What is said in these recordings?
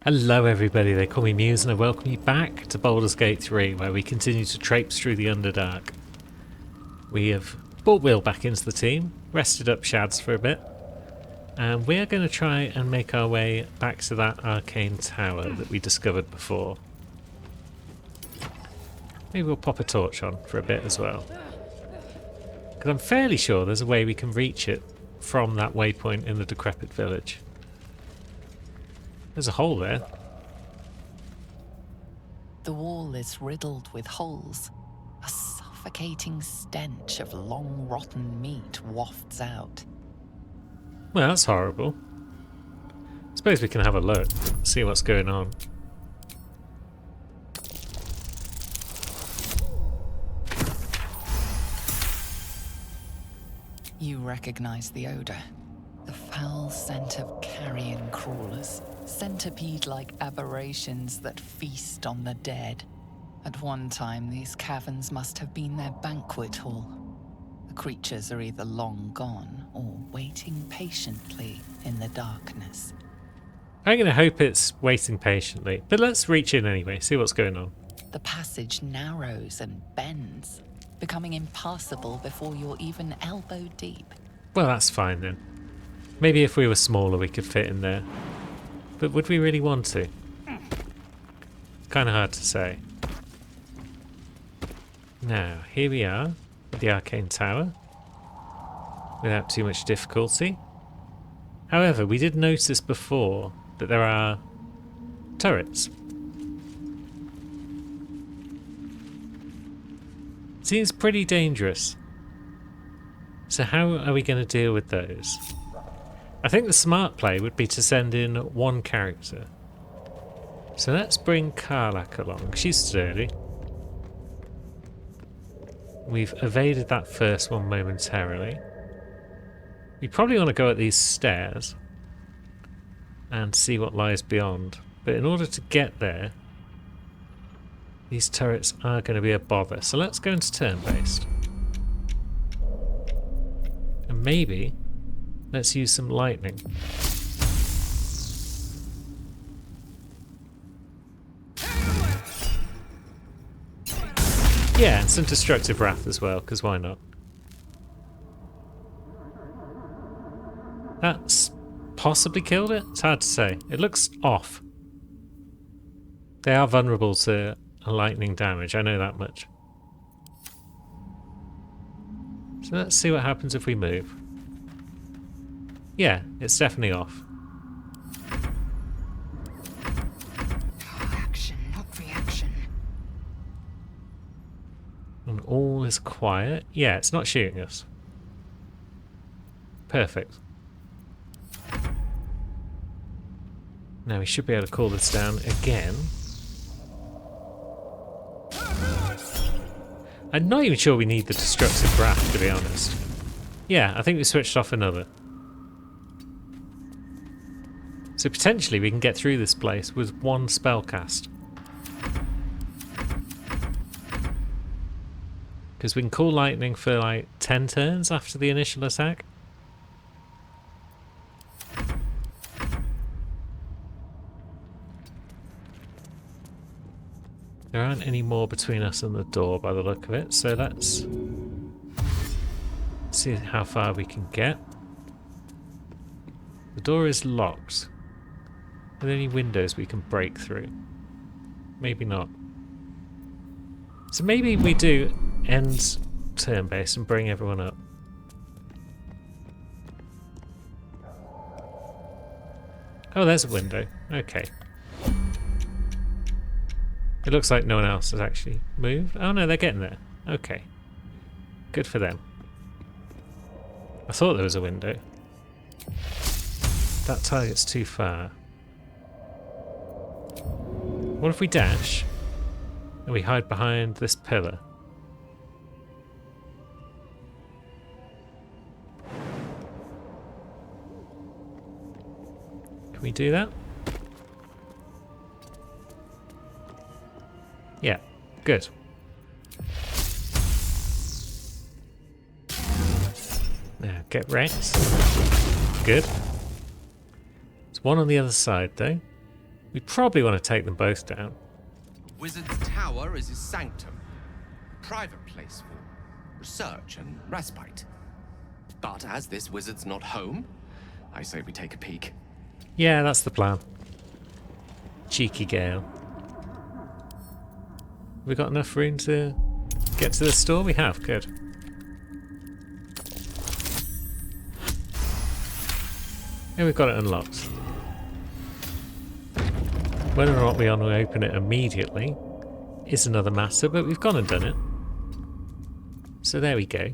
Hello everybody, they call me Muse and I welcome you back to Baldur's Gate 3 where we continue to traipse through the Underdark. We have brought Will back into the team, rested up Shads for a bit, and we're going to try and make our way back to that arcane tower that we discovered before. Maybe we'll pop a torch on for a bit as well. Because I'm fairly sure there's a way we can reach it from that waypoint in the Decrepit Village. There's a hole there. The wall is riddled with holes. A suffocating stench of long rotten meat wafts out. Well, that's horrible. Suppose we can have a look, see what's going on. You recognize the odor. The foul scent of carrion crawlers, centipede-like aberrations that feast on the dead. At one time, these caverns must have been their banquet hall. The creatures are either long gone or waiting patiently in the darkness. I'm going to hope it's waiting patiently, but let's reach in anyway, see what's going on. The passage narrows and bends, becoming impassable before you're even elbow deep. Well, that's fine then. Maybe if we were smaller we could fit in there. But would we really want to? Kind of hard to say. Now, here we are at the Arcane Tower. Without too much difficulty. However, we did notice before that there are turrets. Seems pretty dangerous. So how are we going to deal with those? I think the smart play would be to send in one character. So let's bring Karlach along. She's sturdy. We've evaded that first one momentarily. We probably want to go at these stairs and see what lies beyond. But in order to get there, these turrets are going to be a bother. So let's go into turn-based. And maybe let's use some lightning. Yeah, and some destructive wrath as well, because why not? That's possibly killed it? It's hard to say. It looks off. They are vulnerable to lightning damage, I know that much. So let's see what happens if we move. Yeah, it's definitely off. Action, not reaction. And all is quiet. Yeah, it's not shooting us. Perfect. Now we should be able to call this down again. I'm not even sure we need the destructive wrath, to be honest. Yeah, I think we switched off another. So potentially we can get through this place with one spell cast. Because we can call lightning for like 10 turns after the initial attack. There aren't any more between us and the door by the look of it, so let's see how far we can get. The door is locked. Are there any windows we can break through? Maybe not. So maybe we do end turn base and bring everyone up. Oh, there's a window. Okay. It looks like no one else has actually moved. Oh no, they're getting there. Okay. Good for them. I thought there was a window. That target's too far. What if we dash and we hide behind this pillar? Can we do that? Yeah, good. Now, get wrecked. Good. There's one on the other side, though. We probably want to take them both down. Wizard's Tower is his sanctum. A private place for research and respite. But as this wizard's not home, I say we take a peek. Yeah, that's the plan. Cheeky Gale. We got enough room to get to the store? We have, good. And we've got it unlocked. Whether or not we want to open it immediately is another matter, but we've gone and done it. So there we go.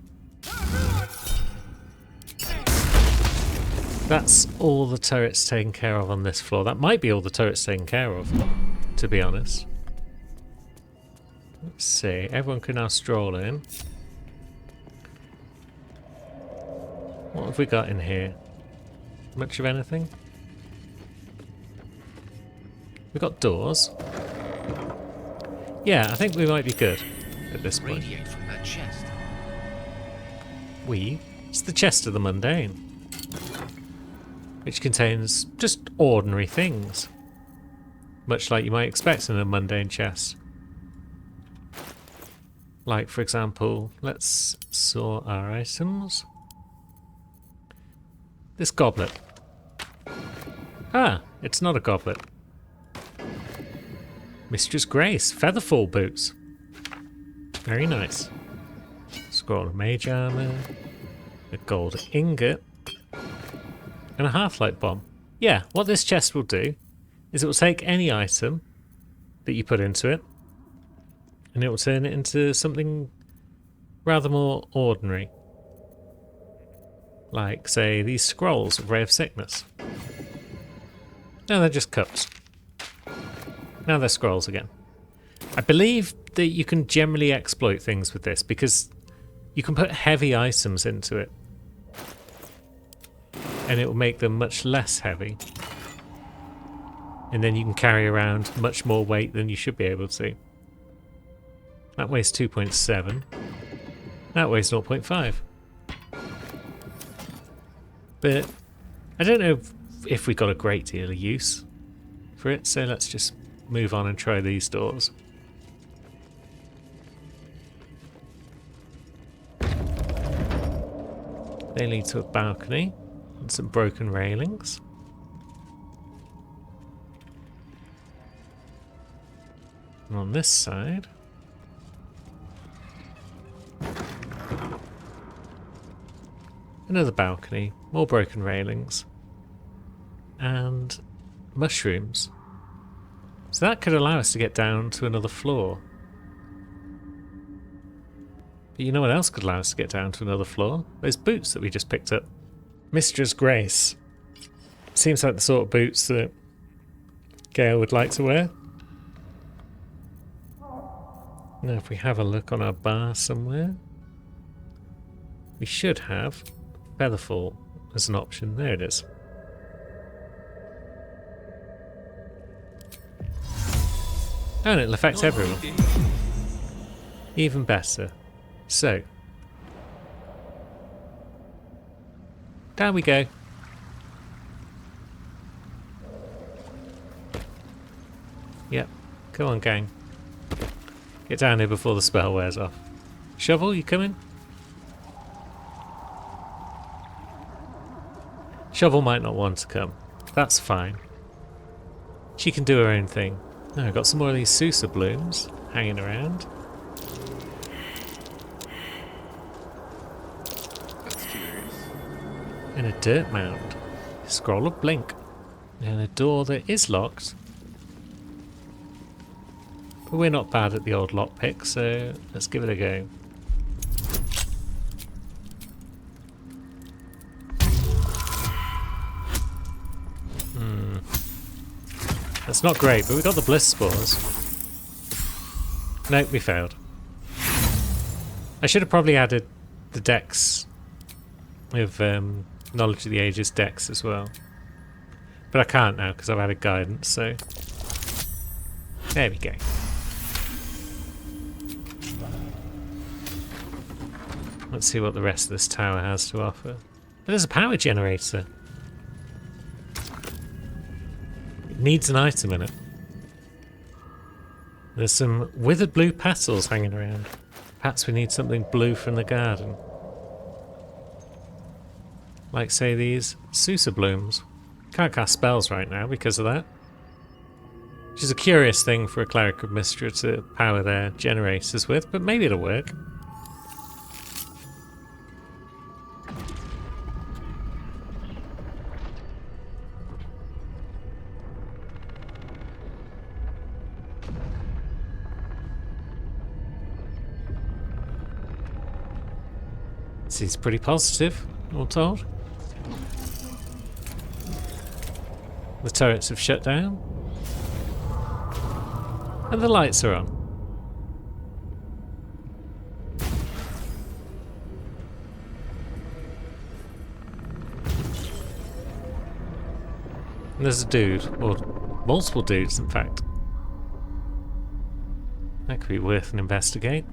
That's all the turrets taken care of on this floor. That might be all the turrets taken care of, to be honest. Let's see. Everyone can now stroll in. What have we got in here? Much of anything? We've got doors. Yeah, I think we might be good at this point. Radiate from that chest. It's the chest of the mundane, which contains just ordinary things, much like you might expect in a mundane chest. Like, for example, let's sort our items. This goblet. Ah, it's not a goblet. Mistress Grace, Featherfall boots. Very nice. Scroll of mage armor, a gold ingot, and a half-light bomb. Yeah, what this chest will do is it will take any item that you put into it, and it will turn it into something rather more ordinary. Like, say, these scrolls of Ray of Sickness. No, they're just cups. Now they're scrolls again. I believe that you can generally exploit things with this because you can put heavy items into it and it will make them much less heavy. And then you can carry around much more weight than you should be able to. That weighs 2.7. That weighs 0.5. But I don't know if we got a great deal of use for it, so let's just move on and try these doors. They lead to a balcony and some broken railings. And on this side, another balcony, more broken railings, and mushrooms. So that could allow us to get down to another floor. But you know what else could allow us to get down to another floor? Those boots that we just picked up. Mistress Grace. Seems like the sort of boots that Gale would like to wear. Now if we have a look on our bar somewhere, we should have Featherfall as an option. There it is. Oh, and it'll affect everyone. Even better. So, down we go. Yep, come on gang. Get down here before the spell wears off. Shovel, you coming? Shovel might not want to come. That's fine. She can do her own thing. Oh, I've got some more of these Sousa blooms hanging around. That's curious. And a dirt mound. Scroll of Blink. And a door that is locked. But we're not bad at the old lockpick, so let's give it a go. That's not great, but we got the bliss spores. Nope, we failed. I should have probably added the dex with Knowledge of the Ages dex as well. But I can't now because I've added guidance, so there we go. Let's see what the rest of this tower has to offer. But there's a power generator. needs an item in it. There's some withered blue petals hanging around. Perhaps we need something blue from the garden. Like, say, these Sousa blooms. Can't cast spells right now because of that. Which is a curious thing for a Cleric of Mystra to power their generators with, but maybe it'll work. This is pretty positive, all told. The turrets have shut down. And the lights are on. And there's a dude, or multiple dudes in fact. That could be worth an investigate.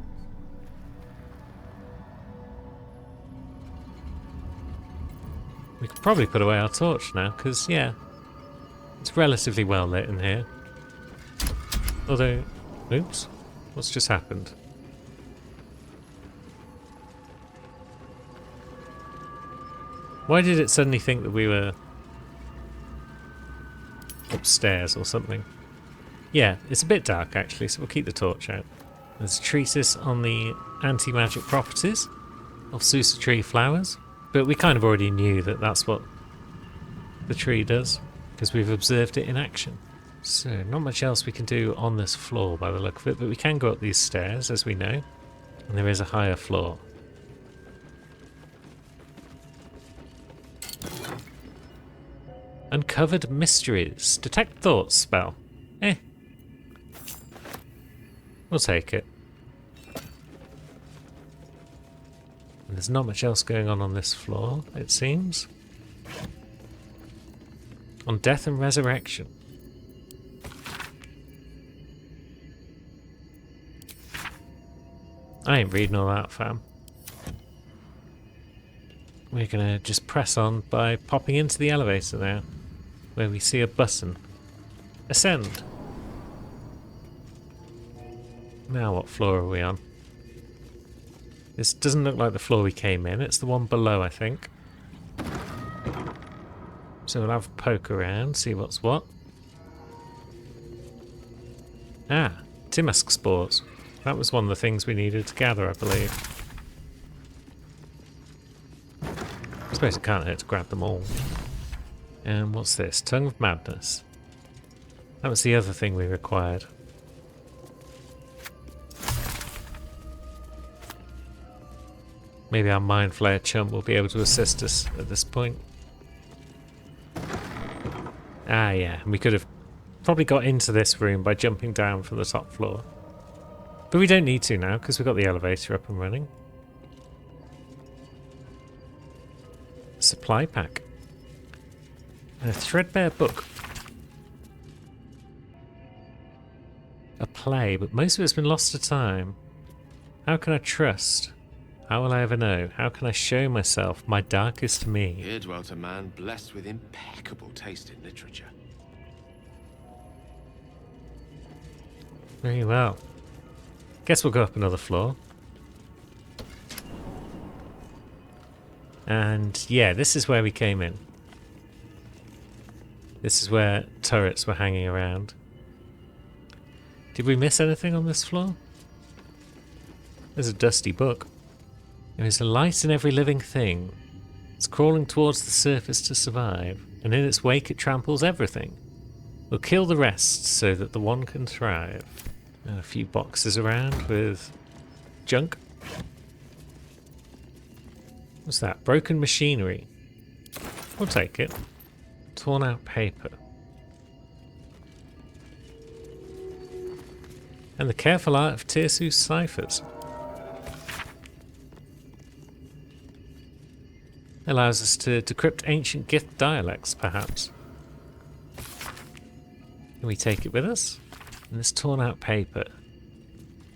We could probably put away our torch now, because, yeah, it's relatively well lit in here. Although, oops, what's just happened? Why did it suddenly think that we were upstairs or something? Yeah, it's a bit dark actually, so we'll keep the torch out. There's a treatise on the anti-magic properties of Sousa tree flowers, but we kind of already knew that that's what the tree does, because we've observed it in action. So, not much else we can do on this floor by the look of it, but we can go up these stairs, as we know, and there is a higher floor. Uncovered mysteries. Detect thoughts spell. We'll take it. And there's not much else going on this floor, it seems. On death and resurrection. I ain't reading all that, fam. We're gonna just press on by popping into the elevator now, where we see a button. Ascend. Now what floor are we on? This doesn't look like the floor we came in, it's the one below, I think. So we'll have a poke around, see what's what. Ah, Timusk spores. That was one of the things we needed to gather, I believe. I suppose it can't hurt to grab them all. And what's this? Tongue of Madness. That was the other thing we required. Maybe our Mind Flayer chump will be able to assist us at this point. Ah yeah, we could have probably got into this room by jumping down from the top floor. But we don't need to now, because we've got the elevator up and running. Supply pack. And a threadbare book. A play, but most of it's been lost to time. How can I trust? How will I ever know? How can I show myself my darkest me? Here dwelt a man blessed with impeccable taste in literature. Very well. Guess we'll go up another floor. And yeah, this is where we came in. This is where turrets were hanging around. Did we miss anything on this floor? There's a dusty book. There is a light in every living thing. It's crawling towards the surface to survive, and in its wake it tramples everything. We'll kill the rest so that the one can thrive. And a few boxes around with junk. What's that? Broken machinery. We'll take it. Torn out paper. And the careful art of Tirsu's ciphers. Allows us to decrypt ancient gift dialects, perhaps. Can we take it with us? And this torn out paper.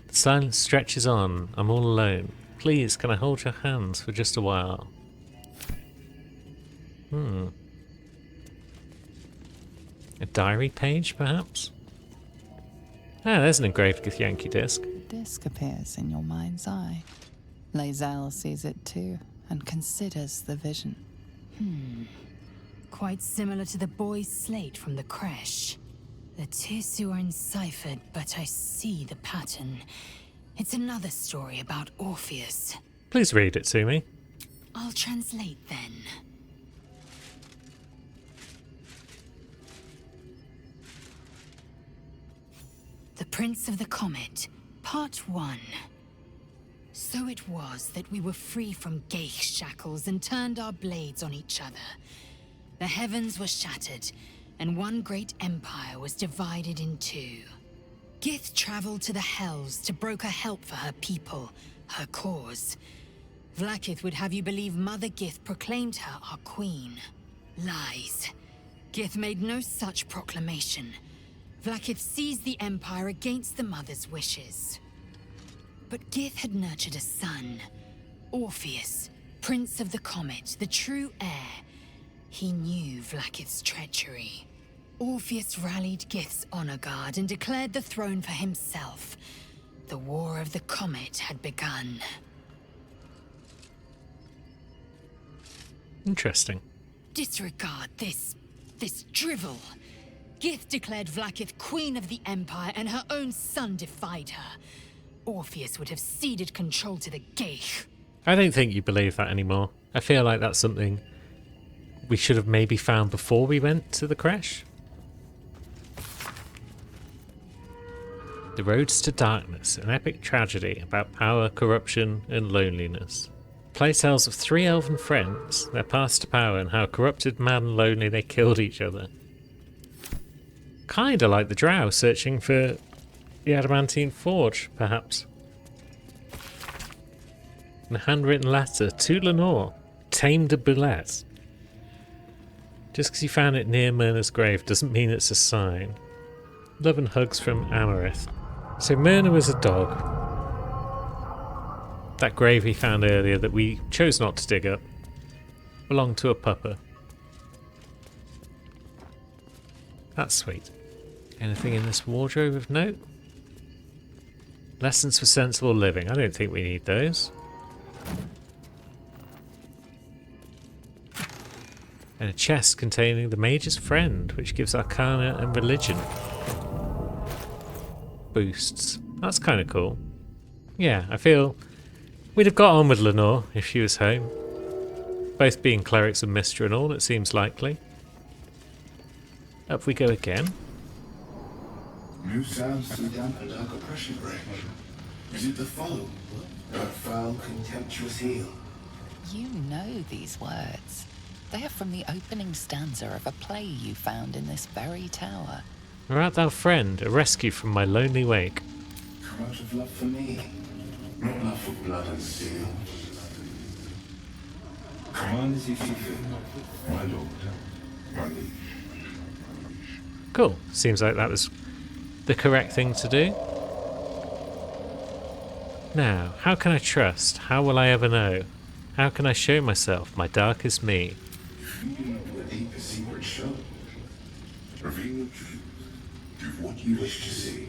The silence stretches on. I'm all alone. Please, can I hold your hands for just a while? A diary page, perhaps? Ah, there's an engraved Githyanki disc. The disc appears in your mind's eye. Lae'zel sees it too, and considers the vision. Quite similar to the boy's slate from the creche. The Tirsu are enciphered, but I see the pattern. It's another story about Orpheus. Please read it to me. I'll translate then. The Prince of the Comet, Part 1. So it was that we were free from Geich shackles and turned our blades on each other. The heavens were shattered, and one great empire was divided in two. Gith traveled to the Hells to broker help for her people, her cause. Vlaakith would have you believe Mother Gith proclaimed her our queen. Lies. Gith made no such proclamation. Vlaakith seized the Empire against the Mother's wishes. But Gith had nurtured a son, Orpheus, Prince of the Comet, the true heir. He knew Vlaakith's treachery. Orpheus rallied Gith's honor guard and declared the throne for himself. The War of the Comet had begun. Interesting. Disregard this drivel. Gith declared Vlaakith queen of the Empire, and her own son defied her. Orpheus would have ceded control to the Geich. I don't think you believe that anymore. I feel like that's something we should have maybe found before we went to the creche. The Roads to Darkness, an epic tragedy about power, corruption, and loneliness. Play tells of 3 elven friends, their path to power, and how corrupted, mad, and lonely they killed each other. Kinda like the Drow searching for the Adamantine Forge, perhaps. And a handwritten letter to Lenore, Tame de Boulette. Just because you found it near Myrna's grave doesn't mean it's a sign. Love and hugs from Amarith. So Myrna was a dog. That grave we found earlier that we chose not to dig up belonged to a pupper. That's sweet. Anything in this wardrobe of note? Lessons for sensible living. I don't think we need those. And a chest containing the Mage's Friend, which gives Arcana and Religion boosts. That's kind of cool. Yeah, I feel we'd have got on with Lenore if she was home. Both being clerics of Mystra and all, it seems likely. Up we go again. New sounds to dampen dark oppression range. Is it the foe? That foul, contemptuous heel? You know these words. They are from the opening stanza of a play you found in this very tower. Where art thou, friend, a rescue from my lonely wake? Come out of love for me, not love for blood and steel. Command as you see fit, my lord, my liege. Cool. Seems like that was the correct thing to do. Now, how can I trust? How will I ever know? How can I show myself, my darkest me? Feeding into a deeper secret show. Reveal the truth. Give what you wish to see.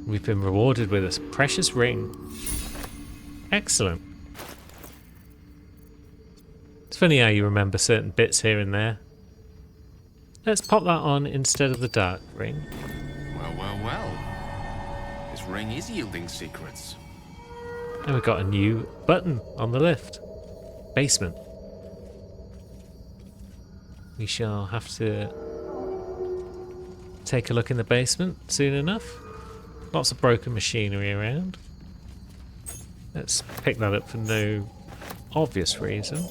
We've been rewarded with a precious ring. Excellent. It's funny how you remember certain bits here and there. Let's pop that on instead of the dark ring. Well, well, well. This ring is yielding secrets. And we've got a new button on the lift. Basement. We shall have to take a look in the basement soon enough. Lots of broken machinery around. Let's pick that up for no obvious reason.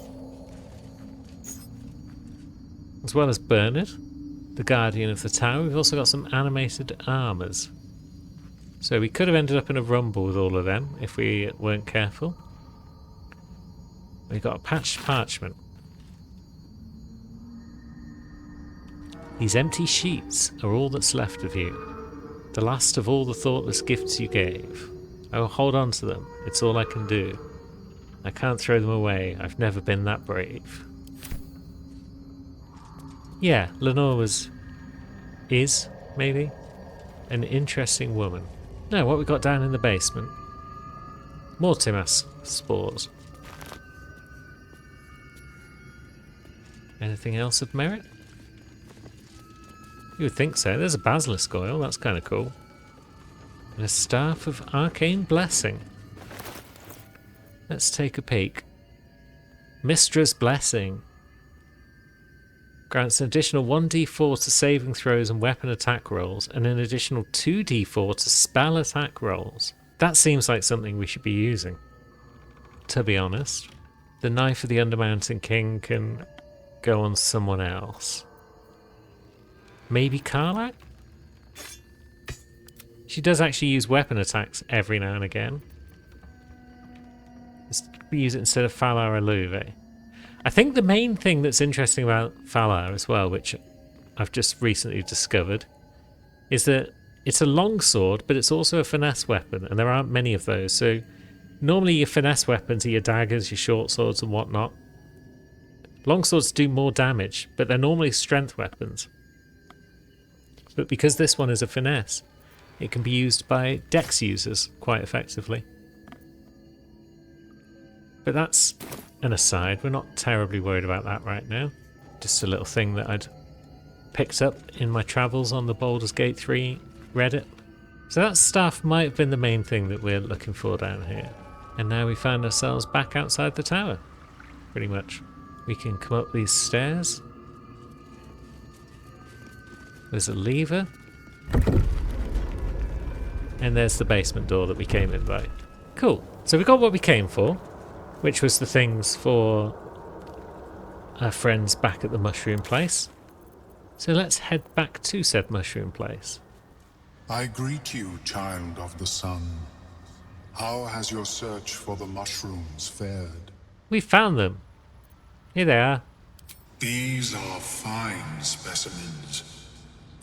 As well as Bernard, the guardian of the tower, we've also got some animated armours. So we could have ended up in a rumble with all of them if we weren't careful. We've got a patched parchment. These empty sheets are all that's left of you. The last of all the thoughtless gifts you gave. I will hold on to them. It's all I can do. I can't throw them away. I've never been that brave. Yeah, Lenore is, maybe, an interesting woman. Now, what we got down in the basement? More Timas spores. Anything else of merit? You would think so. There's a basilisk oil, that's kind of cool. And a staff of arcane blessing. Let's take a peek. Mistress Blessing. Grants an additional 1d4 to saving throws and weapon attack rolls, and an additional 2d4 to spell attack rolls. That seems like something we should be using, to be honest. The Knife of the Undermountain King can go on someone else. Maybe Karlach? She does actually use weapon attacks every now and again. Let's use it instead of Falar Aluve. I think the main thing that's interesting about Falar as well, which I've just recently discovered, is that it's a longsword, but it's also a finesse weapon, and there aren't many of those. So normally your finesse weapons are your daggers, your short swords and whatnot. Longswords do more damage, but they're normally strength weapons. But because this one is a finesse, it can be used by dex users quite effectively. But that's an aside. We're not terribly worried about that right now. Just a little thing that I'd picked up in my travels on the Baldur's Gate 3 Reddit. So that staff might have been the main thing that we're looking for down here. And now we find ourselves back outside the tower, pretty much. We can come up these stairs. There's a lever. And there's the basement door that we came in by. Cool. So we got what we came for, which was the things for our friends back at the Mushroom Place. So let's head back to said Mushroom Place. I greet you, child of the sun. How has your search for the mushrooms fared? We found them. Here they are. These are fine specimens.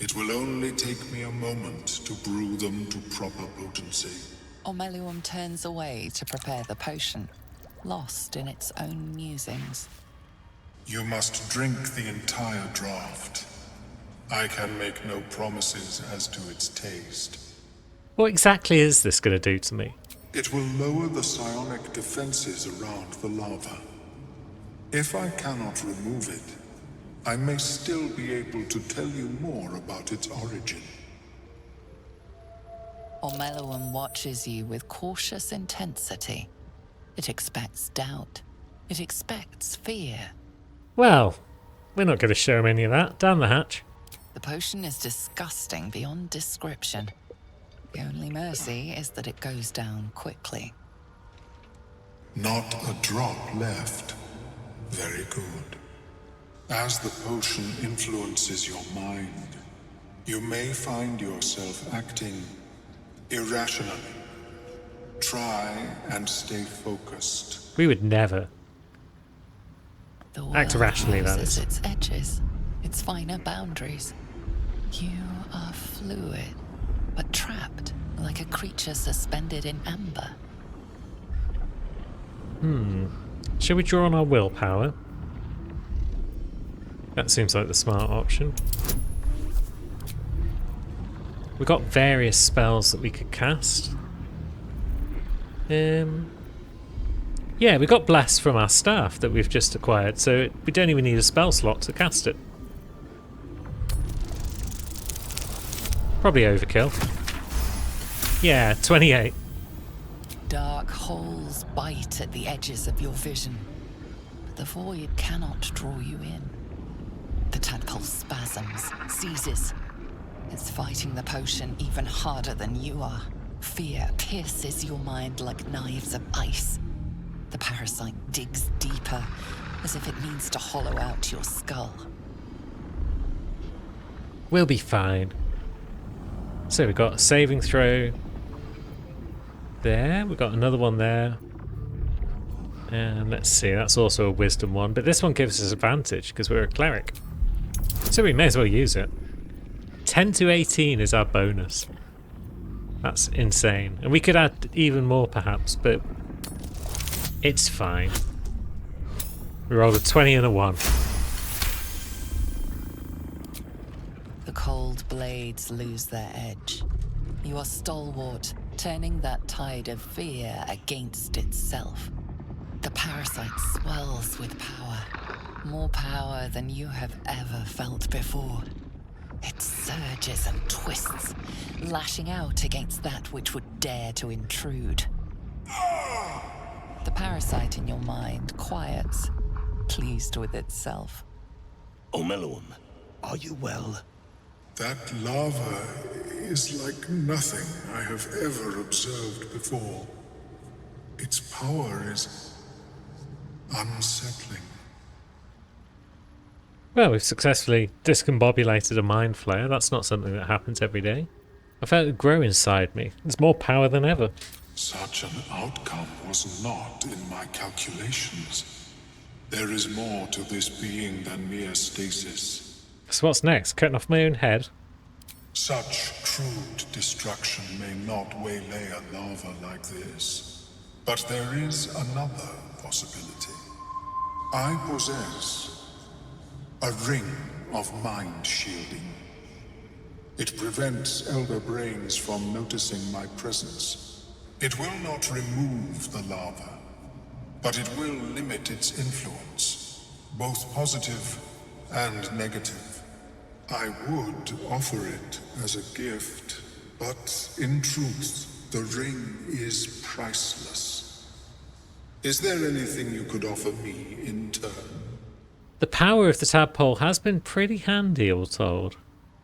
It will only take me a moment to brew them to proper potency. Ormeluum turns away to prepare the potion, lost in its own musings. You must drink the entire draught. I can make no promises as to its taste. What exactly is this going to do to me? It will lower the psionic defenses around the lava. If I cannot remove it, I may still be able to tell you more about its origin. Ormeluum watches you with cautious intensity. It expects doubt. It expects fear. Well, we're not going to show him any of that. Down the hatch. The potion is disgusting beyond description. The only mercy is that it goes down quickly. Not a drop left. Very good. As the potion influences your mind, you may find yourself acting irrationally. Try and stay focused. We would never The act world irrationally, that loses is. its edges, its finer boundaries. You are fluid, but trapped like a creature suspended in amber. Shall we draw on our willpower? That seems like the smart option. We got various spells that we could cast. Yeah, we got Bless from our staff that we've just acquired, so we don't even need a spell slot to cast it. Probably overkill. Yeah, 28. Dark holes bite at the edges of your vision, but the void cannot draw you in. The tadpole spasms, seizes. It's fighting the potion even harder than you are. Fear pierces your mind like knives of ice. The parasite digs deeper, as if it needs to hollow out your skull. We'll be fine. So we've got a saving throw there. We've got another one there. And let's see, that's also a wisdom one. But this one gives us advantage because we're a cleric. So we may as well use it. 10 to 18 is our bonus. That's insane. And we could add even more perhaps, but it's fine. We rolled a 20 and a 1. The cold blades lose their edge. You are stalwart, turning that tide of fear against itself. The parasite swells with power. More power than you have ever felt before. It surges and twists, lashing out against that which would dare to intrude. The parasite in your mind quiets, pleased with itself. Omeluum, are you well? That lava is like nothing I have ever observed before. Its power is unsettling. Well, we've successfully discombobulated a mind flayer. That's not something that happens every day. I felt it grow inside me. There's more power than ever. Such an outcome was not in my calculations. There is more to this being than mere stasis. So what's next? Cutting off my own head? Such crude destruction may not waylay a lava like this. But there is another possibility. I possess a ring of mind shielding. It prevents Elder Brains from noticing my presence. It will not remove the lava, but it will limit its influence, both positive and negative. I would offer it as a gift, but in truth, the ring is priceless. Is there anything you could offer me in turn? The power of the tadpole has been pretty handy, all told.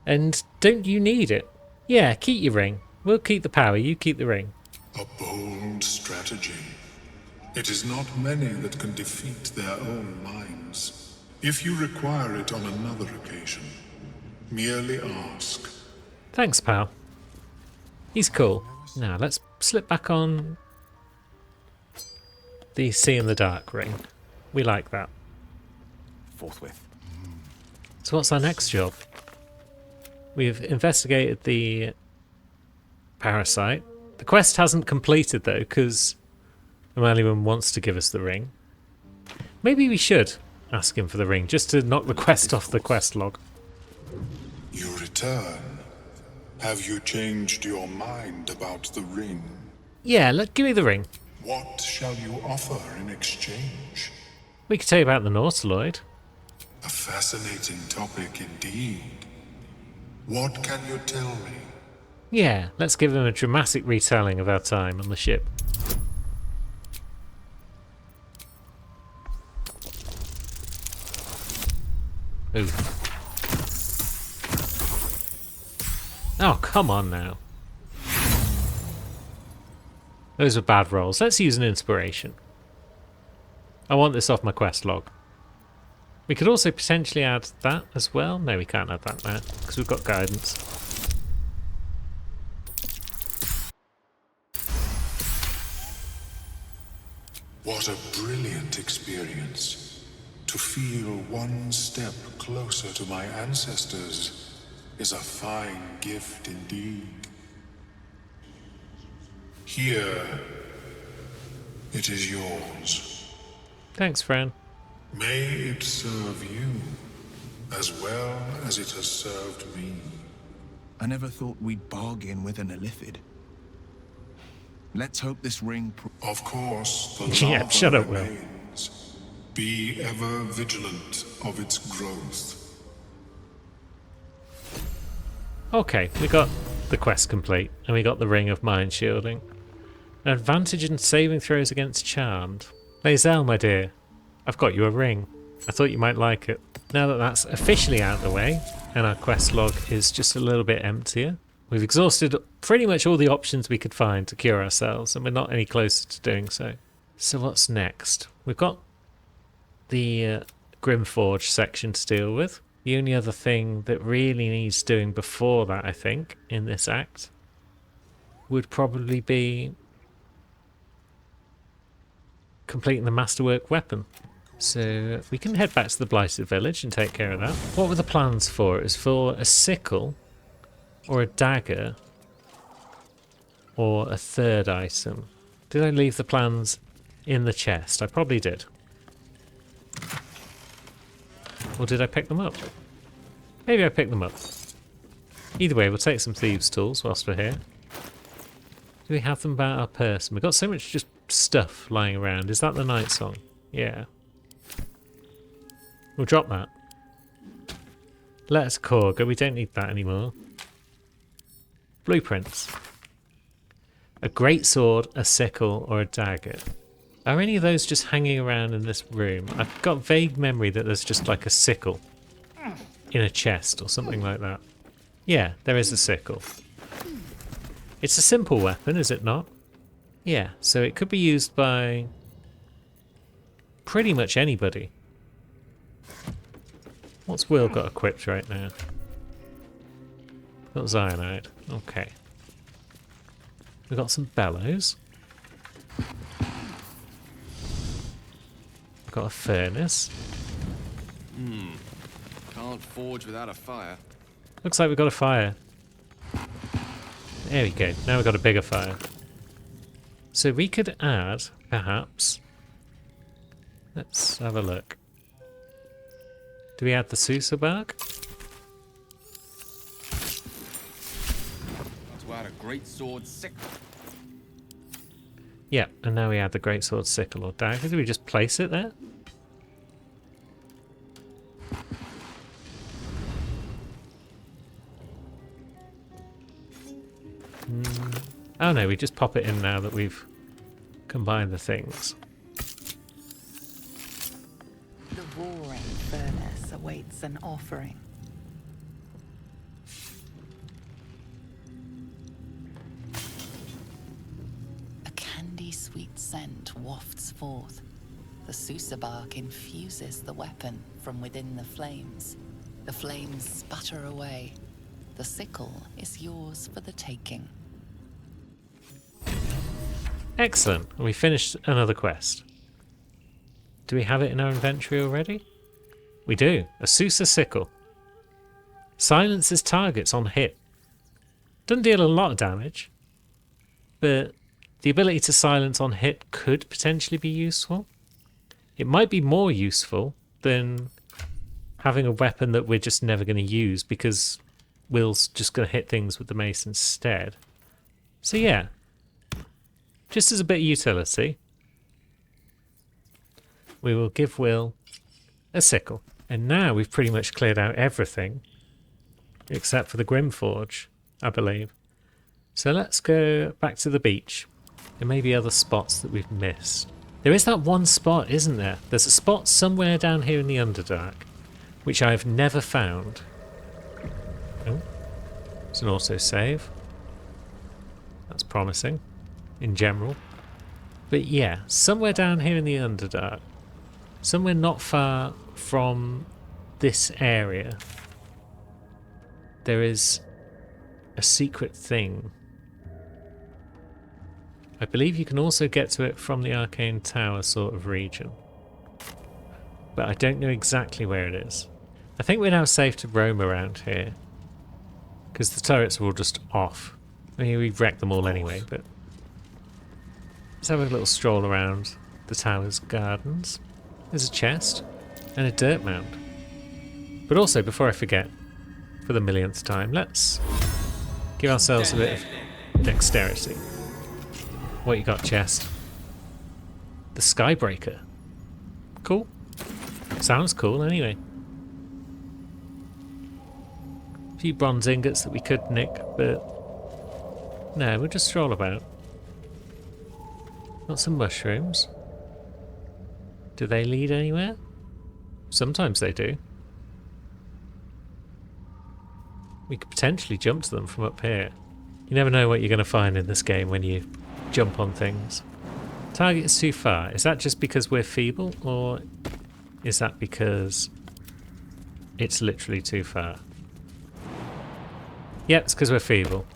And don't you need it? Yeah, keep your ring. We'll keep the power, you keep the ring. A bold strategy. It is not many that can defeat their own minds. If you require it on another occasion, merely ask. Thanks, pal. He's cool. Now, let's slip back on the See in the Dark ring. We like that. Forthwith. So what's our next job? We've investigated the parasite. The quest hasn't completed though, because Omeluum wants to give us the ring. Maybe we should ask him for the ring, just to knock the quest off the quest log. You return. Have you changed your mind about the ring? Yeah, give me the ring. What shall you offer in exchange? We could tell you about the Nautiloid. A fascinating topic indeed. What can you tell me? Yeah, let's give him a dramatic retelling of our time on the ship. Ooh. Oh, come on now. Those were bad rolls. Let's use an inspiration. I want this off my quest log. We could also potentially add that as well. No, we can't add that now, because we've got guidance. What a brilliant experience. To feel one step closer to my ancestors is a fine gift indeed. Here, it is yours. Thanks, Fran. May it serve you as well as it has served me. I never thought we'd bargain with an Illithid. Let's hope this ring Of course, the Yeah, lava shut up, Will. remains. Be ever vigilant of its growth. Okay, we got the quest complete, and we got the Ring of Mind Shielding. An advantage in saving throws against Charmed. Lae'zel, my dear, I've got you a ring. I thought you might like it. Now that that's officially out of the way, and our quest log is just a little bit emptier, we've exhausted pretty much all the options we could find to cure ourselves, and we're not any closer to doing so. So what's next? We've got the Grimforge section to deal with. The only other thing that really needs doing before that, I think, in this act, would probably be completing the Masterwork weapon. So we can head back to the Blighted Village and take care of that. What were the plans for it? It was for a sickle, or a dagger, or a third item. Did I leave the plans in the chest? I probably did. Or did I pick them up? Maybe I picked them up. Either way, we'll take some thieves' tools whilst we're here. Do we have them about our person? We've got so much just stuff lying around. Is that the night song? Yeah. We'll drop that. Let's Korga. We don't need that anymore. Blueprints. A great sword, a sickle, or a dagger. Are any of those just hanging around in this room? I've got vague memory that there's just like a sickle in a chest or something like that. Yeah, there is a sickle. It's a simple weapon, is it not? Yeah, so it could be used by pretty much anybody. What's Will got equipped right now? Got cyanide. Okay. We've got some bellows. We've got a furnace. Can't forge without a fire. Looks like we've got a fire. There we go. Now we've got a bigger fire. So we could add, perhaps... Let's have a look. Do we add the Susa bark? To add a great sword sickle. Yeah, and now we add the greatsword, sickle, or dagger. Do we just place it there? Oh no, we just pop it in now that we've combined the things. The roaring furnace awaits an offering. A candy-sweet scent wafts forth. The Susa bark infuses the weapon from within the flames. The flames sputter away. The sickle is yours for the taking. Excellent. And we finished another quest. Do we have it in our inventory already? We do. A Susa sickle. Silences targets on hit. Doesn't deal a lot of damage, but the ability to silence on hit could potentially be useful. It might be more useful than having a weapon that we're just never going to use because Will's just going to hit things with the mace instead. So yeah, just as a bit of utility, we will give Will a sickle. And now we've pretty much cleared out everything except for the Grimforge, I believe. So let's go back to the beach. There may be other spots that we've missed. There is that one spot, isn't there? There's a spot somewhere down here in the Underdark, which I've never found. Oh, it's an autosave. That's promising, in general. But yeah, somewhere down here in the Underdark, somewhere not far from this area, there is a secret thing. I believe you can also get to it from the Arcane Tower sort of region, but I don't know exactly where it is. I think we're now safe to roam around here because the turrets are all just off. I mean, we wrecked them all anyway, but let's have a little stroll around the tower's gardens. There's a chest and a dirt mound. But also, before I forget, for the millionth time, let's give ourselves a bit of dexterity. What you got, chest? The Skybreaker. Cool. Sounds cool anyway. A few bronze ingots that we could nick, but no, we'll just stroll about. Got some mushrooms. Do they lead anywhere? Sometimes they do. We could potentially jump to them from up here. You never know what you're going to find in this game when you jump on things. Target is too far. Is that just because we're feeble, or is that because it's literally too far? Yep, it's because we're feeble.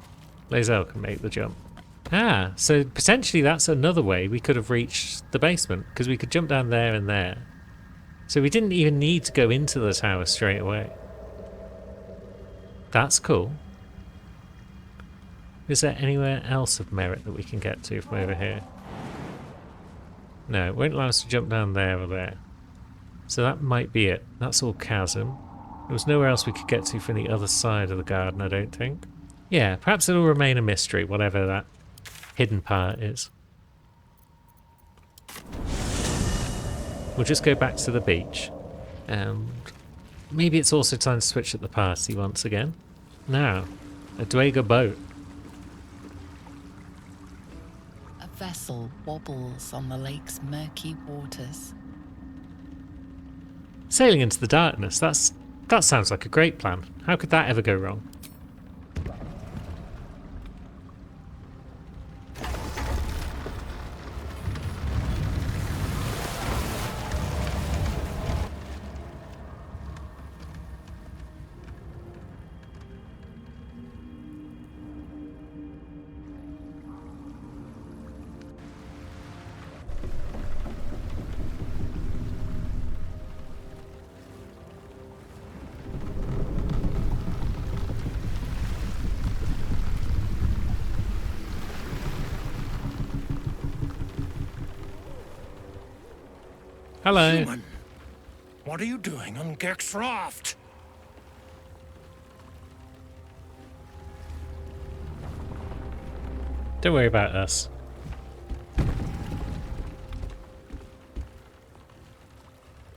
Lae'zel can make the jump. Ah, so potentially that's another way we could have reached the basement, because we could jump down there and there. So we didn't even need to go into the tower straight away. That's cool. Is there anywhere else of merit that we can get to from over here? No, it won't allow us to jump down there or there. So that might be it. That's all chasm. There was nowhere else we could get to from the other side of the garden, I don't think. Yeah, perhaps it'll remain a mystery, whatever that hidden part is. We'll just go back to the beach. And maybe it's also time to switch at the party once again. Now, a Dweger boat. A vessel wobbles on the lake's murky waters. Sailing into the darkness, that sounds like a great plan. How could that ever go wrong? Hello. Human, what are you doing on Gek's raft? Don't worry about us.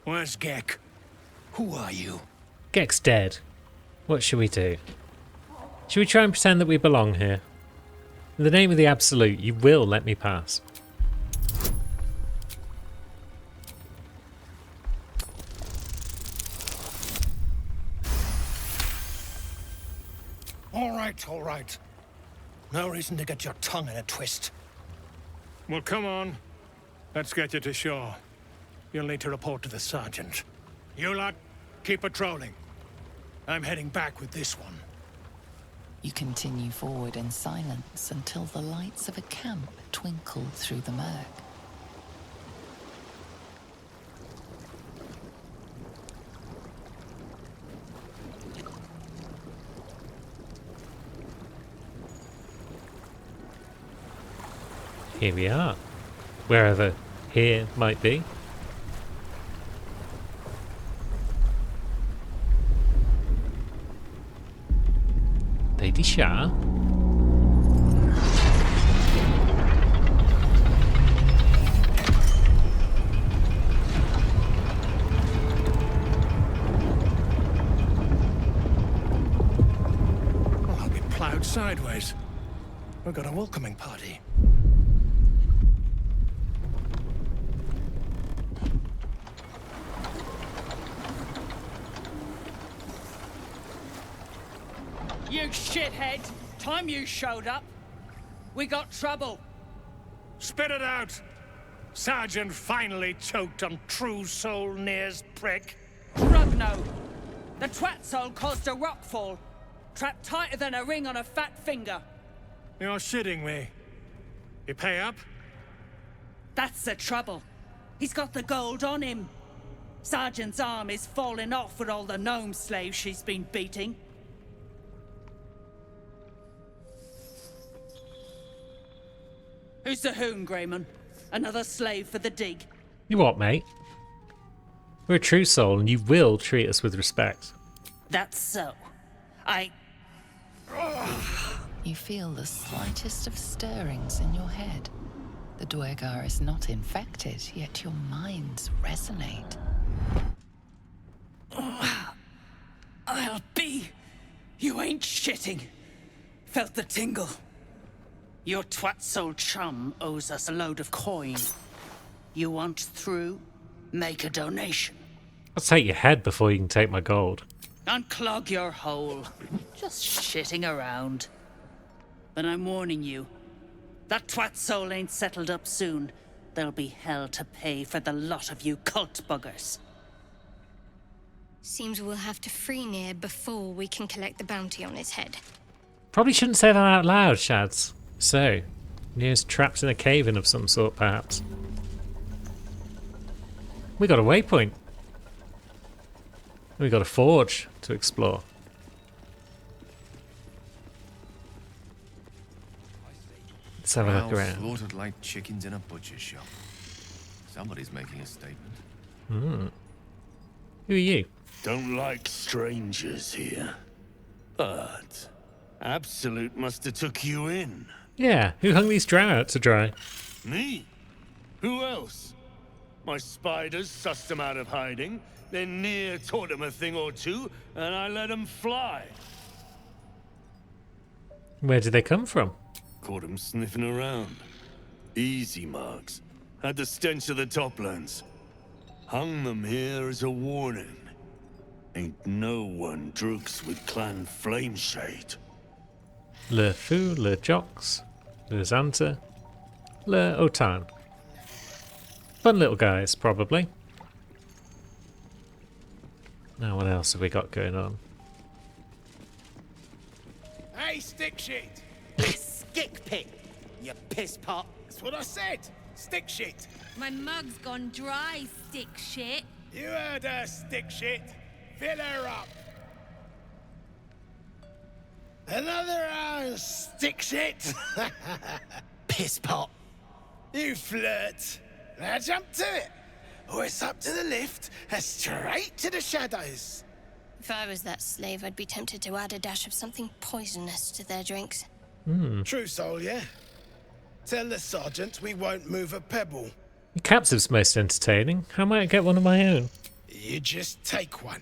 Where's Gek? Who are you? Gek's dead. What should we do? Should we try and pretend that we belong here? In the name of the Absolute, you will let me pass. All right. No reason to get your tongue in a twist. Well, come on. Let's get you to shore. You'll need to report to the sergeant. You lot, keep patrolling. I'm heading back with this one. You continue forward in silence until the lights of a camp twinkle through the murk. Here we are. Wherever here might be. Lady Shah? Well, I'll be plowed sideways. We've got a welcoming party. You shithead! Time you showed up, we got trouble. Spit it out! Sergeant finally choked on True Soul Near's prick. Rugno! The twat soul caused a rockfall, trapped tighter than a ring on a fat finger. You're shitting me. You pay up? That's the trouble. He's got the gold on him. Sergeant's arm is falling off with all the gnome slaves she's been beating. Who's the hoon, Greyman? Another slave for the dig? You what, mate? We're a true soul and you will treat us with respect. That's so. You feel the slightest of stirrings in your head. The Dwegar is not infected, yet your minds resonate. I'll be. You ain't shitting. Felt the tingle. Your twat soul chum owes us a load of coin. You want through? Make a donation. I'll take your head before you can take my gold. Unclog your hole. Just shitting around. But I'm warning you. That twat soul ain't settled up soon. There'll be hell to pay for the lot of you cult buggers. Seems we'll have to free Nier before we can collect the bounty on his head. Probably shouldn't say that out loud, Shads. So, Nier's trapped in a cave-in of some sort, perhaps. We got a waypoint. We got a forge to explore. Let's have a look around. Slaughtered like chickens in a butcher's shop. Somebody's making a statement. Who are you? Don't like strangers here. But Absolute must have took you in. Yeah, who hung these drow out to dry? Me? Who else? My spiders sussed them out of hiding, then Near taught them a thing or two, and I let them fly. Where did they come from? Caught them sniffing around. Easy marks. Had the stench of the Toplands. Hung them here as a warning. Ain't no one drooks with Clan Flameshade. Le Fou, Le Jox, Le Xanta, Le Otan. Fun little guys, probably. Now what else have we got going on? Hey, stick shit! Stick pit, you piss pot. That's what I said. Stick shit. My mug's gone dry, stick shit. You heard her, stick shit. Fill her up. Another stick shit. Piss pot. You flirt. Now jump to it. Or it's up to the lift and straight to the shadows. If I was that slave, I'd be tempted to add a dash of something poisonous to their drinks. True soul, yeah? Tell the sergeant we won't move a pebble. The captive's most entertaining. How might I get one of my own? You just take one.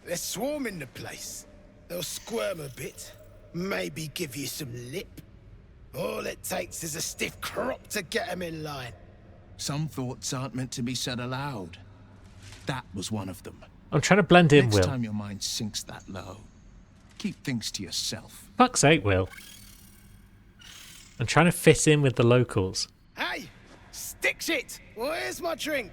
They're swarming the place. They'll squirm a bit, maybe give you some lip. All it takes is a stiff crop to get them in line. Some thoughts aren't meant to be said aloud. That was one of them. I'm trying to blend in, Next Will. time your mind sinks that low, keep things to yourself. Fuck's sake, Will. I'm trying to fit in with the locals. Hey, stick shit. Where's my drink?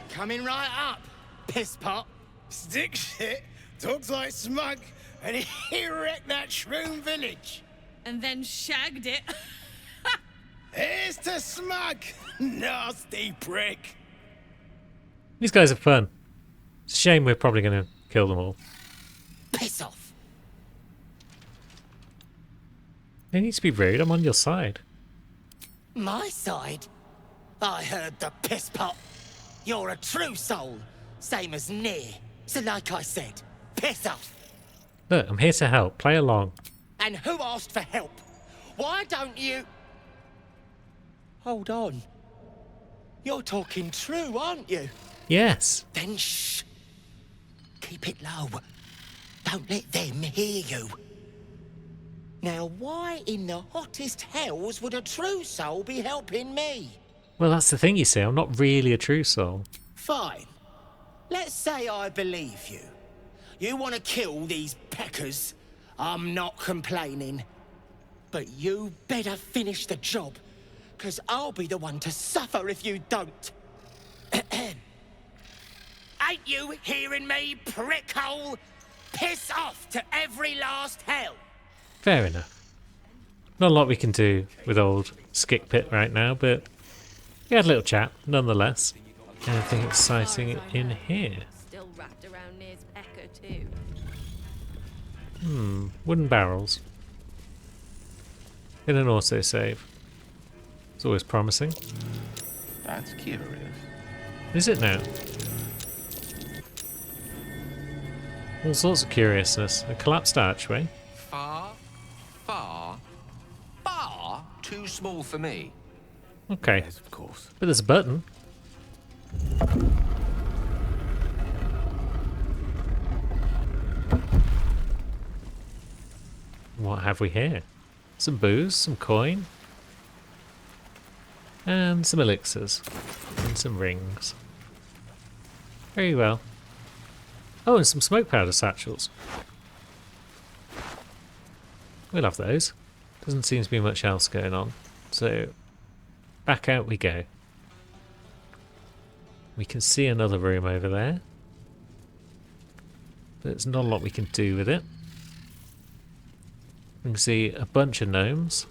Coming right up, piss pot. Stick shit talks like Smug, and he wrecked that shroom village. And then shagged it. Here's to Smug, nasty prick. These guys are fun. It's a shame we're probably going to kill them all. Piss off. They need to be rude. I'm on your side. My side? I heard the piss pot. You're a true soul, same as Near. So like I said, piss off. Look, I'm here to help. Play along. And who asked for help? Why don't you... Hold on. You're talking true, aren't you? Yes. Then shh. Keep it low. Don't let them hear you. Now, why in the hottest hells would a true soul be helping me? Well, that's the thing, you see. I'm not really a true soul. Fine. Let's say I believe you. You want to kill these peckers. I'm not complaining. But you better finish the job, because I'll be the one to suffer if you don't. Ain't you hearing me, prickhole? Piss off to every last hell. Fair enough. Not a lot we can do with old Skick Pit right now, but we had a little chat, nonetheless. Anything exciting in here? Still wrapped around Near's pecker too. Wooden barrels. In an autosave. It's always promising. That's curious. Is it now? All sorts of curiousness. A collapsed archway. Far, far, far too small for me. Okay. Yes, of course. But there's a button. What have we here? Some booze, some coin, and some elixirs, and some rings. Very well. Oh, and some smoke powder satchels. We'll have those. Doesn't seem to be much else going on. So, back out we go. We can see another room over there. There's not a lot we can do with it. We can see a bunch of gnomes.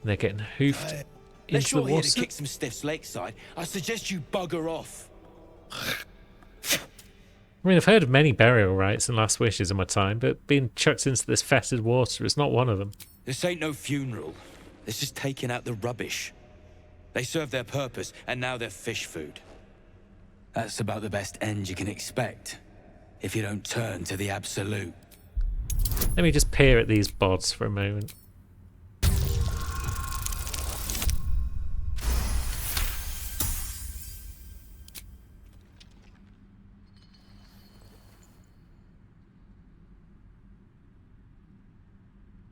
They're getting hoofed Unless into the you're here to water. kick some stiffs lakeside, I suggest you bugger off. I mean, I've heard of many burial rites and last wishes in my time, but being chucked into this fetid water is not one of them. This ain't no funeral. This is taking out the rubbish. They served their purpose, and now they're fish food. That's about the best end you can expect, if you don't turn to the absolute. Let me just peer at these bods for a moment.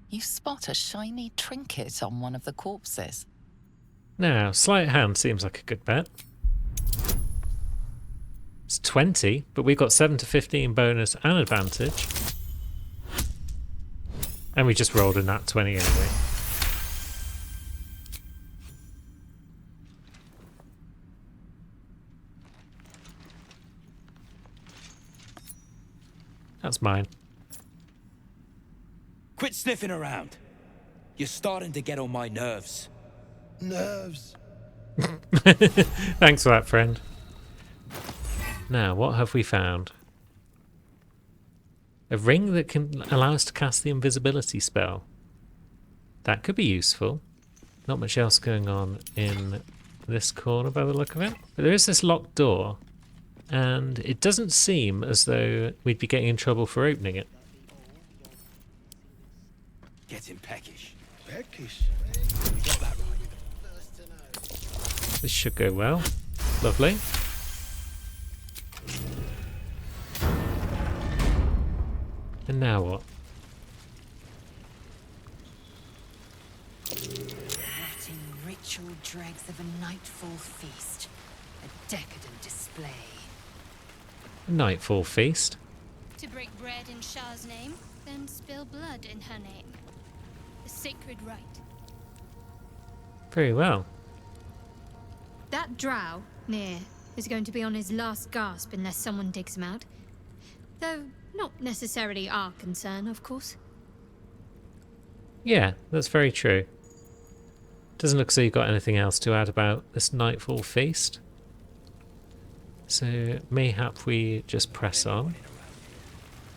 You spot a shiny trinket on one of the corpses. Now, sleight of hand seems like a good bet. It's 20, but we've got 7 to 15 bonus and advantage. And we just rolled a nat 20 anyway. That's mine. Quit sniffing around. You're starting to get on my nerves. Nerves. Thanks for that, friend. Now, what have we found? A ring that can allow us to cast the invisibility spell. That could be useful. Not much else going on in this corner by the look of it. But there is this locked door, and it doesn't seem as though we'd be getting in trouble for opening it. Getting peckish. Peckish? You got that right. This should go well. Lovely. And now what? Rotting ritual dregs of a nightfall feast. A decadent display. Nightfall feast. To break bread in Shah's name, then spill blood in her name. A sacred rite. Very well. That drow, Near, is going to be on his last gasp unless someone digs him out. Though not necessarily our concern, of course. Yeah, that's very true. Doesn't look as though you've got anything else to add about this Nightfall feast. So mayhap we just press on.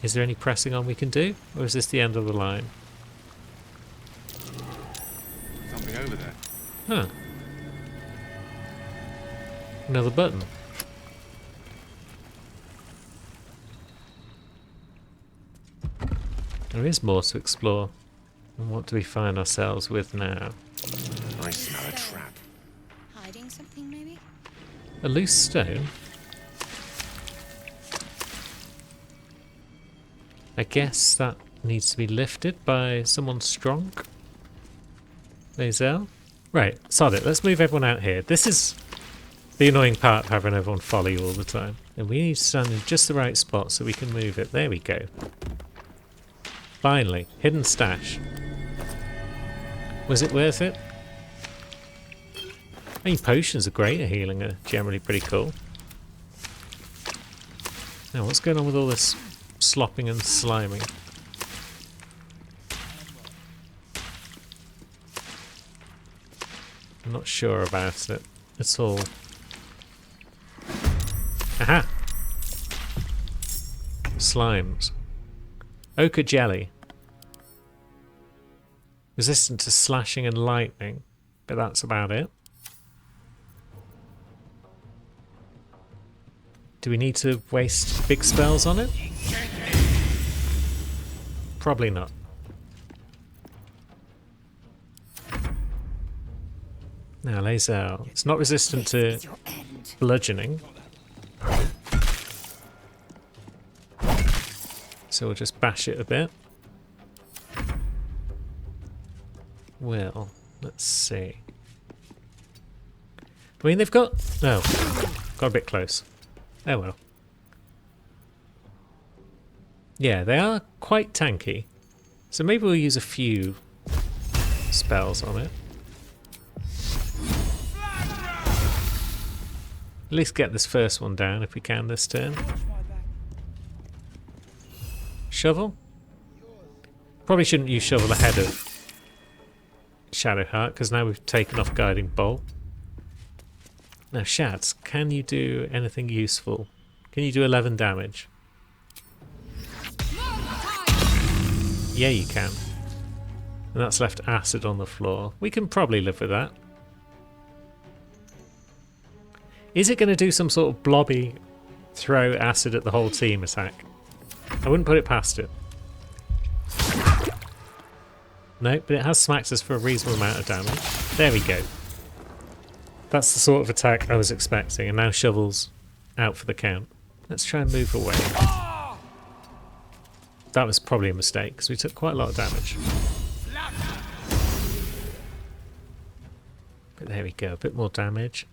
Is there any pressing on we can do? Or is this the end of the line? Something over there. Huh. Another button. There is more to explore. And what do we find ourselves with now? I smell a trap. Hiding something, maybe? A loose stone? I guess that needs to be lifted by someone strong. Lae'zel? Right, sod it. Let's move everyone out here. This is the annoying part of having everyone follow you all the time. And we need to stand in just the right spot so we can move it. There we go. Finally, hidden stash. Was it worth it? I mean, potions are great at healing, are generally pretty cool. Now, what's going on with all this slopping and sliming? I'm not sure about it. It's all... Aha! Slimes. Ochre jelly. Resistant to slashing and lightning, but that's about it. Do we need to waste big spells on it? Probably not. Now, Lae'zel. It's not resistant to bludgeoning. So we'll just bash it a bit. Well, let's see. I mean, they've got... No, got a bit close. Oh well. Yeah, they are quite tanky. So maybe we'll use a few spells on it. At least get this first one down if we can this turn. Shovel? Probably shouldn't use shovel ahead of Shadowheart, because now we've taken off Guiding Bolt. Now, Shads, can you do anything useful? Can you do 11 damage? Yeah, you can. And that's left acid on the floor. We can probably live with that. Is it going to do some sort of blobby throw acid at the whole team attack? I wouldn't put it past it. No, but it has smacked us for a reasonable amount of damage. There we go. That's the sort of attack I was expecting, and now Shovel's out for the count. Let's try and move away. That was probably a mistake, because we took quite a lot of damage. But there we go, a bit more damage.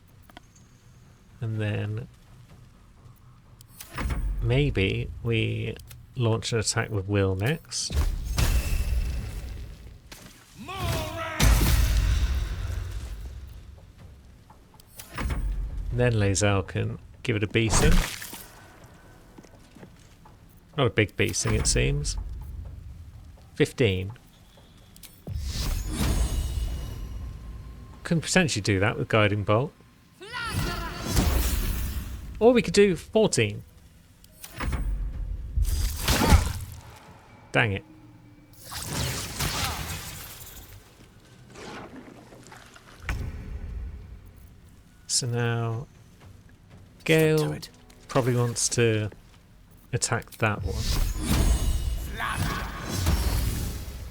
And then maybe we launch an attack with Will next. Then Lae'zel can give it a beating. Not a big beating, it seems. 15. Can potentially do that with Guiding Bolt. Or we could do 14. Dang it. So now Gale probably wants to attack that one.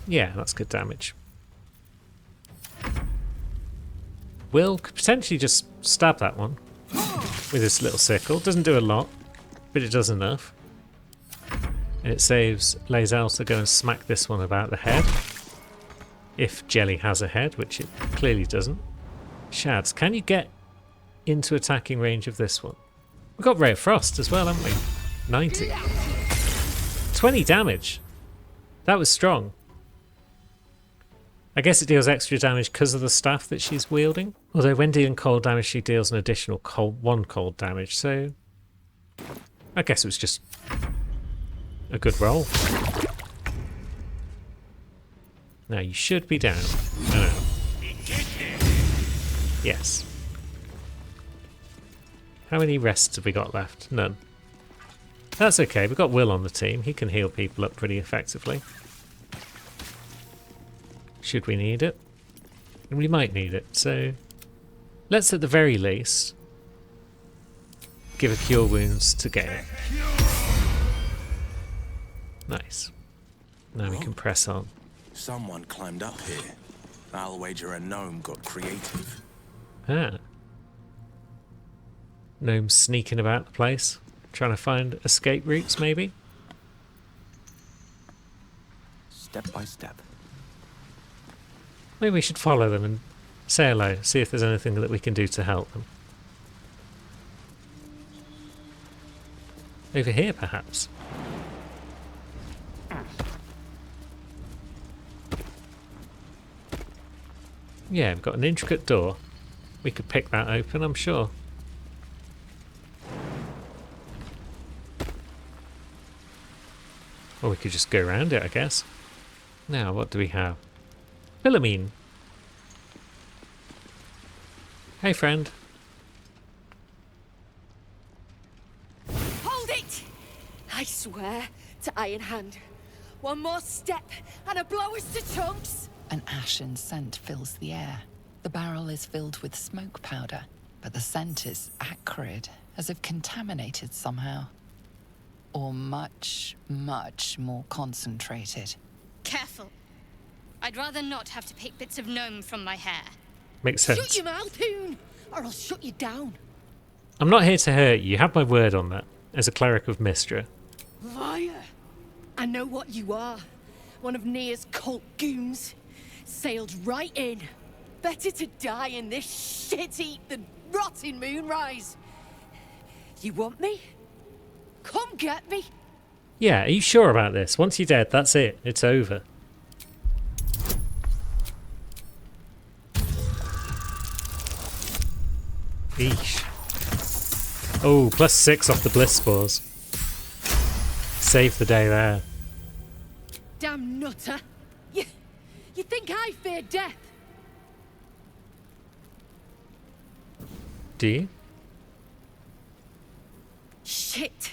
Yeah, that's good damage. Will could potentially just stab that one with this little sickle. Doesn't do a lot, but it does enough. And it saves Lae'zel to go and smack this one about the head. If Jelly has a head, which it clearly doesn't. Shads, can you get into attacking range of this one? We've got Ray of Frost as well, haven't we? 90. 20 damage. That was strong. I guess it deals extra damage because of the staff that she's wielding. Although when dealing cold damage, she deals an additional one cold damage, so I guess it was just a good roll. Now you should be down. No. Yes. How many rests have we got left? None. That's okay, we've got Will on the team. He can heal people up pretty effectively. Should we need it? And we might need it, so let's at the very least give a Cure Wounds to Gale. Nice. Now we can press on. Someone climbed up here. I'll wager a gnome got creative. Ah. Gnomes sneaking about the place, trying to find escape routes, maybe? Step by step. Maybe we should follow them and say hello, see if there's anything that we can do to help them. Over here, perhaps? Yeah, we've got an intricate door. We could pick that open, I'm sure. Or we could just go around it, I guess. Now, what do we have? Philomene. Hey, friend. Hold it! I swear to Iron Hand. One more step and a blow us to chunks! An ashen scent fills the air. The barrel is filled with smoke powder, but the scent is acrid, as if contaminated somehow. Or much, much more concentrated. Careful. I'd rather not have to pick bits of gnome from my hair. Makes sense. Shut your mouth, Hoon, or I'll shut you down. I'm not here to hurt you. You have my word on that, as a cleric of Mystra. Liar! I know what you are. One of Nia's cult goons. Sailed right in. Better to die in this shit heap than rot in Moonrise. You want me? Come get me. Yeah, are you sure about this? Once you're dead, that's it. It's over. Eesh. Oh, +6 off the bliss spores. Save the day there. Damn nutter. You think I fear death? Do you? Shit.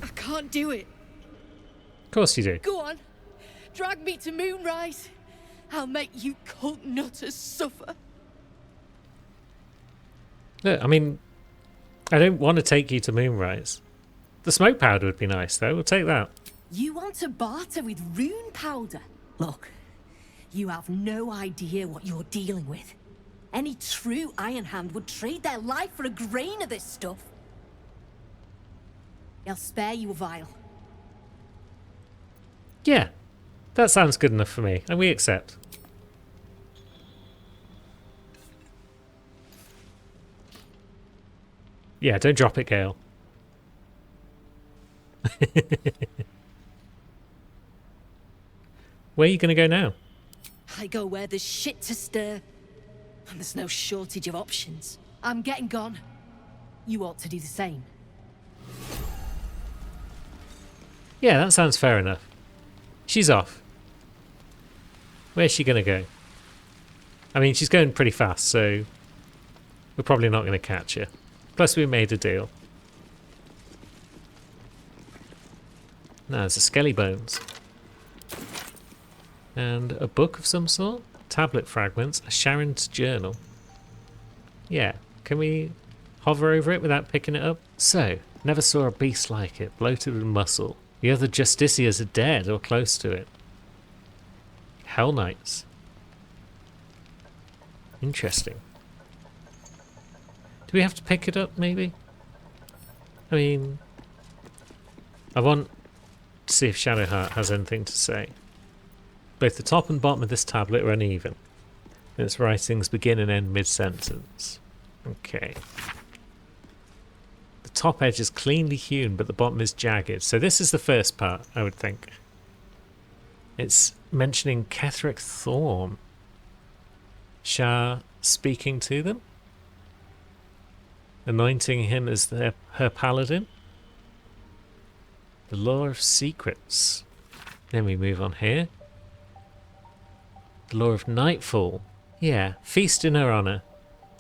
I can't do it. Of course you do. Go on. Drag me to Moonrise. I'll make you cult nutters suffer. Look, I mean, I don't want to take you to Moonrise. The smoke powder would be nice, though. We'll take that. You want to barter with rune powder? Look, you have no idea what you're dealing with. Any true Iron Hand would trade their life for a grain of this stuff. I'll spare you a vial. Yeah, that sounds good enough for me, and we accept. Yeah, don't drop it, Gale. Where are you going to go now? I go where there's shit to stir. And there's no shortage of options. I'm getting gone. You ought to do the same. Yeah, that sounds fair enough. She's off. Where's she going to go? I mean, she's going pretty fast, so we're probably not going to catch her. Plus, we made a deal. Now, there's a skelly bones. And a book of some sort? Tablet fragments, a Sharon's journal. Yeah, can we hover over it without picking it up? So, never saw a beast like it, bloated with muscle. The other Justiciars are dead or close to it. Hell Knights. Interesting. Do we have to pick it up, maybe? I mean, I want to see if Shadowheart has anything to say. Both the top and bottom of this tablet are uneven. Its writings begin and end mid-sentence. Okay. The top edge is cleanly hewn, but the bottom is jagged. So this is the first part, I would think. It's mentioning Ketheric Thorm. Shar speaking to them? Anointing him as her paladin? The Law of Secrets. Then we move on here. The Law of Nightfall. Yeah, feast in her honour.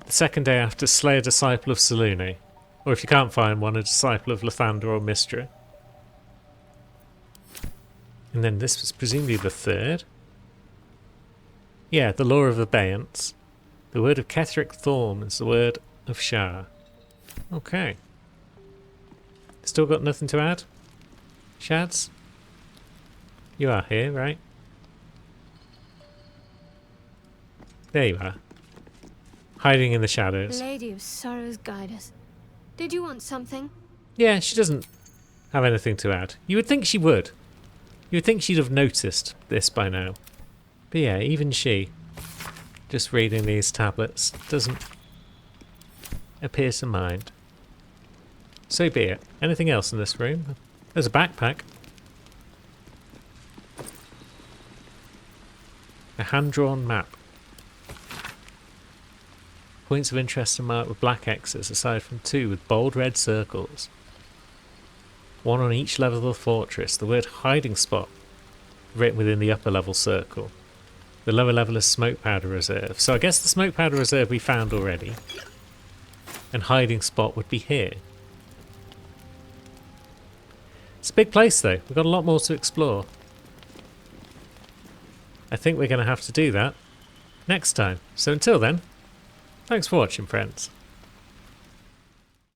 The second day after, slay a disciple of Selûne. Or if you can't find one, a disciple of Lathander or Mystra. And then this was presumably the third. Yeah, the Law of Abeyance. The word of Ketheric Thorm is the word of Shar. Okay. Still got nothing to add? Shads? You are here, right? There you are. Hiding in the shadows. Lady of Sorrows, guide us. Did you want something? Yeah, she doesn't have anything to add. You would think she would. You would think she'd have noticed this by now. But yeah, even she, just reading these tablets, doesn't appear to mind. So be it. Anything else in this room? There's a backpack. A hand-drawn map. Points of interest are marked with black X's, aside from 2 with bold red circles. 1 on each level of the fortress. The word hiding spot written within the upper level circle. The lower level is smoke powder reserve. So I guess the smoke powder reserve we found already. And hiding spot would be here. It's a big place though. We've got a lot more to explore. I think we're going to have to do that next time. So until then, thanks for watching, friends.